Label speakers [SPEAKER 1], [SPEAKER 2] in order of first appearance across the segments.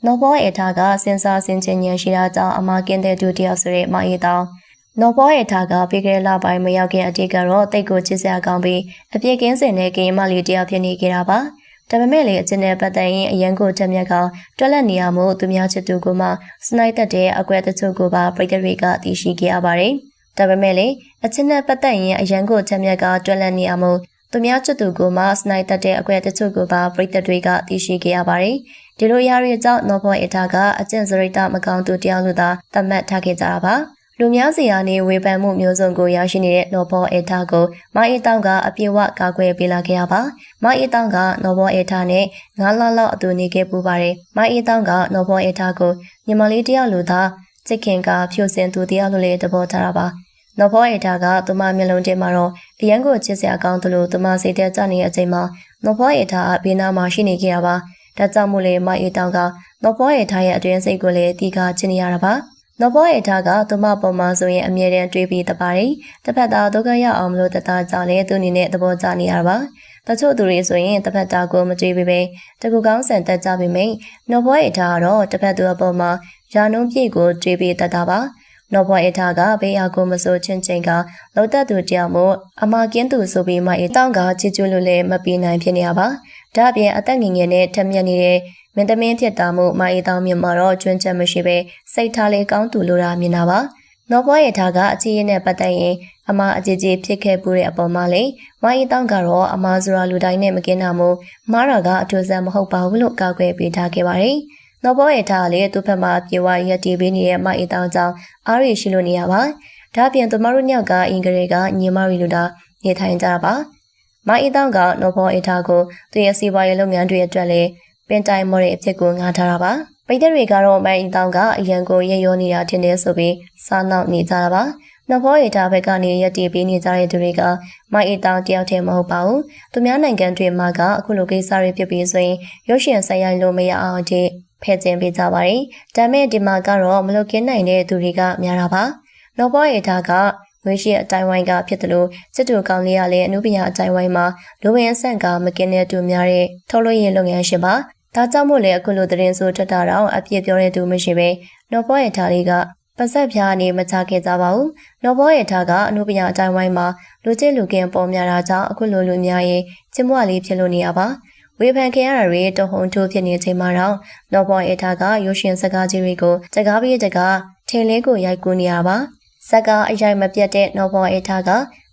[SPEAKER 1] နော်ဘောအေထာကစဉ်းစားဆင်ခြင်ဉာဏ်ရှိတာကြောင့်အမကင်းတဲ့သူတယောက်ဆိုတဲ့မအေးတောင်နော်ဘောအေထာကပြီးခဲ့တဲ့လပိုင်းမရောက်ခင်အတိတ်ကတော့တိတ်ကိုချစ်စရာကောင်းပြီးအပြစ်ကင်းစင်တဲ့ကိန်းမလေးတယောက်ဖြစ်နေကြတာပါဒါပေမဲ့လေအကျဉ်းနဲ့ပတ်သက်ရင်အရန်ကိုချက်မြက်ကတွက်လက်နေရမှုသူများချစ်သူကမှစနိုက်တက်တဲ့အကွက်တချို့ကိုပါပရိသတ်တွေကသိရှိခဲ့ရပါတယ်ဒါပေမဲ့လေအကျဉ်းနဲ့ပတ်သက်ရင်အရန်ကိုချက်မြက်ကတွက်လက်နေရမှုသူများချစ်သူကမှစနိုက်တက်တဲ့အကွက်တချို့ကိုပါပရိသတ်တွေကသိရှိခဲ့ရပါတယ်ဒီလိုအရာတွေကြောင့်နော်ဘောအေထာကအကျင့်စရိတ်မကောင်းသူတယောက်လို့သာသတ်မှတ်ထားခဲ့ကြတာပါလူများစီကနေဝေဖန်မှုမျိုးစုံကိုရရှိနေတဲ့နော်ဘောအေထာကိုမအေးတောင်ကအပြေဝကာကွယ်ပေးလာခဲ့ရပါမအေးတောင်ကနော်ဘောအေထာနဲ့9လလောက်အတူနေခဲ့ပူပါတယ်မအေးတောင်ကနော်ဘောအေထာကိုညီမလေးတယောက်လိုသာချစ်ခင်ကဖြိုစင်သူတယောက်လိုလည်းသဘောထားတာပါနော်ဘောအေထာကသူမမျက်လုံးထဲမှာတော့အရန်ကိုချစ်စရာကောင်းသလိုသူမစိတ်ထဲကျနေတဲ့အချိန်မှာနော်ဘောအေထာအဘေးနားမှာရှိနေခဲ့ရပါဒါကြောင့်မို့လေမအေးတောင်ကနော်ဘောအေထာရဲ့အတွင်းစိတ်ကိုလည်းတီးခါချင်နေရတာပါနော်ဘောအေထာကသူမပေါ်မှာဆိုရင်အမြဲတမ်းတွေးပြီးတပါတယ်တစ်ဖက်သားဒုက္ခရောက်အောင်မလို့တသားကြောင့်လည်းသူအနေနဲ့သဘောကျနေရတာပါတချို့သူတွေဆိုရင်တစ်ဖက်သားကိုမတွေးပေပဲတကူကောင်းဆန်တက်ကြပေမယ့်နော်ဘောအေထာကတော့တစ်ဖက်သူအပေါ်မှာယာနှုံးပြည့်ကိုတွေးပြီးတတ်တာပါနော်ဘောအေထာကဘေးအကူမဆိုချင်းချင်းကလောက်တတ်သူတယောက်မို့အမကင်းသူဆိုပြီးမအေးတောင်ကချစ်ကျွလို့လည်းမပြေနိုင်ဖြစ်နေရပါဒါအပြင်အသက်ငယ်ငယ်နဲ့ထက်မြက်နေတဲ့မင်းသမင်းဖြစ်တာမို့မအေးတောင်မြင်မှာတော့ကျွမ်းချက်မရှိပဲစိတ်ထားလေးကောင်းသူလိုတာမြင်တာပါနော်ဘောအေထာကအချစ်ရင်နဲ့ပတ်သက်ရင်အမအကြည်ကြီးဖြစ်ခဲ့ပူတဲ့အပေါ်မှာလေမအေးတောင်ကတော့အမဆိုတာလူတိုင်းနဲ့မကင်းတာမို့မားတာကအထူးဆန်းမဟုတ်ပါဘူးလို့ကာကွယ်ပေးထားခဲ့ပါတယ်နော်ဘောအေထာကလည်းသူ့ဘက်မှာပြေဝရက်တီးပေးနေတဲ့မအေးတောင်ကြောင့်အားရရှိလို့နေရပါဒါပြင်သူမတို့ညောက်ကအင်္ဂရေကညီမရီလူတာနေထိုင်ကြတာပါမအေးတောင်ကနော်ဘောအေထာကိုသူရဲ့စီးပွားရေးလုပ်ငန်းတွေအတွက်လည်းပင်တိုင်မော်ရဲ့အဖြစ်ကိုငှားထားတာပါပိတ်တဲ့တွေကတော့မအေးတောင်ကအရန်ကိုရေရောနေတာထင်တယ်ဆိုပြီးစားနောက်နေကြတာပါနော်ဘောအေထာဘက်ကနေရက်တီးပေးနေကြတဲ့သူတွေကမအေးတောင်တယောက်တည်းမဟုတ်ပါဘူးသူများနိုင်ငံတွေမှာကအခုလိုကိစ္စတွေဖြစ်ပြီးဆိုရင်ရုပ်ရှင်ဆက်ရိုက်လို့မရအောင်အထိဖဲ့ကျင်ပေးကြပါတယ်ဒါမဲ့ဒီမှာကတော့မလုပ်ကင်းနိုင်တဲ့သူတွေကများတာပါနော်ဘောအေထာကငွေရှိအတိုင်းဝိုင်းကဖြစ်တယ်လို့စစ်တူကောင်းလေးရလည်းအနုပညာအတိုင်းဝိုင်းမှာလူဝင်အဆင့်ကမကင်းတဲ့သူများတဲ့ထုတ်လွှင့်ရေးလုပ်ငန်းရှင်ပါဒါကြောင့်မို့လေအခုလိုသတင်းဆိုထွက်တာတော့အပြည့်ပြောတဲ့သူမရှိပဲနော်ဘောအေထာလေးကပါဆက်ဖြားနေမချခဲ့ကြပါဘူးနော်ဘောအေထာကအနုပညာအတိုင်းဝိုင်းမှာလူချစ်လူကင်းပေါ်များတာကြောင့်အခုလိုလူများရဲ့ချစ်မွလေးဖြစ်လို့နေရပါဝေဖန်ခင်ရတာတွေတဟုန်ထိုးဖြစ်နေချိန်မှာတော့နော်ဘောအေထာကရုပ်ရှင်စကားကြီးတွေကိုတကားပြီးတကားထင်လေးကိုရိုက်ကူးနေရပါစကားအရိုက်မပြတ်တဲ့နော်ဘောအေထာက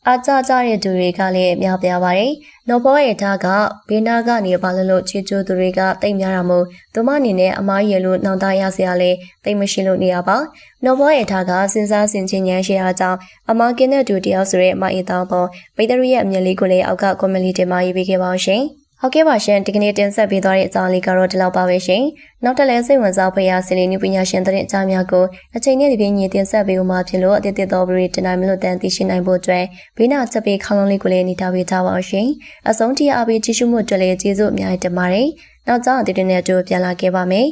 [SPEAKER 1] အားကြကြတဲ့သူတွေကလည်းများပြားပါတယ်နော်ဘောအေထာကဘေးနာကနေဘာလို့ချီချိုသူတွေကတိတ်များတာမို့သူမအနေနဲ့အမားရလို့နှောင်တရစရာလဲတိတ်မရှိလို့နေရပါနော်ဘောအေထာကစဉ်းစားဆင်ခြင်ဉာဏ်ရှိအားကြောင့်အမားကင်းတဲ့သူတယောက်ဆိုတဲ့မအေးတောင်ပေါ်ပိတရီရဲ့အမြင်လေးကိုလည်းအောက်ကကွန်မလီတင်မှာရေးပေးခဲ့ပါရှင်ဟုတ်ကဲ့ပါရှင်ဒီကနေ့တင်ဆက်ပေးသွားတဲ့အကြောင်းလေးကတော့ဒီလောက်ပါပဲရှင်နောက်ထပ်လည်းစိတ်ဝင်စားဖွယ်ရာစီလီနုပညာရှင်တဲ့အကြောင်းများကိုအချိန်နဲ့ဒီပြင်းညီတင်ဆက်ပေးဦးမှာဖြစ်လို့အတိတ်တော်ပရိတင်နိုင်မလို့တန်သိရှိနိုင်ဖို့အတွက်ဘေးနာချက်ပေးခေါင်းလုံးလေးကိုလည်းနေထားပေးထားပါရှင်အဆုံးထိအားပေးကြည့်ရှုမှုအတွက်လည်းကျေးဇူးအများကြီးတင်ပါတယ်နောက်ကြောင်းအတိတ်နဲ့အတူပြန်လာခဲ့ပါမယ်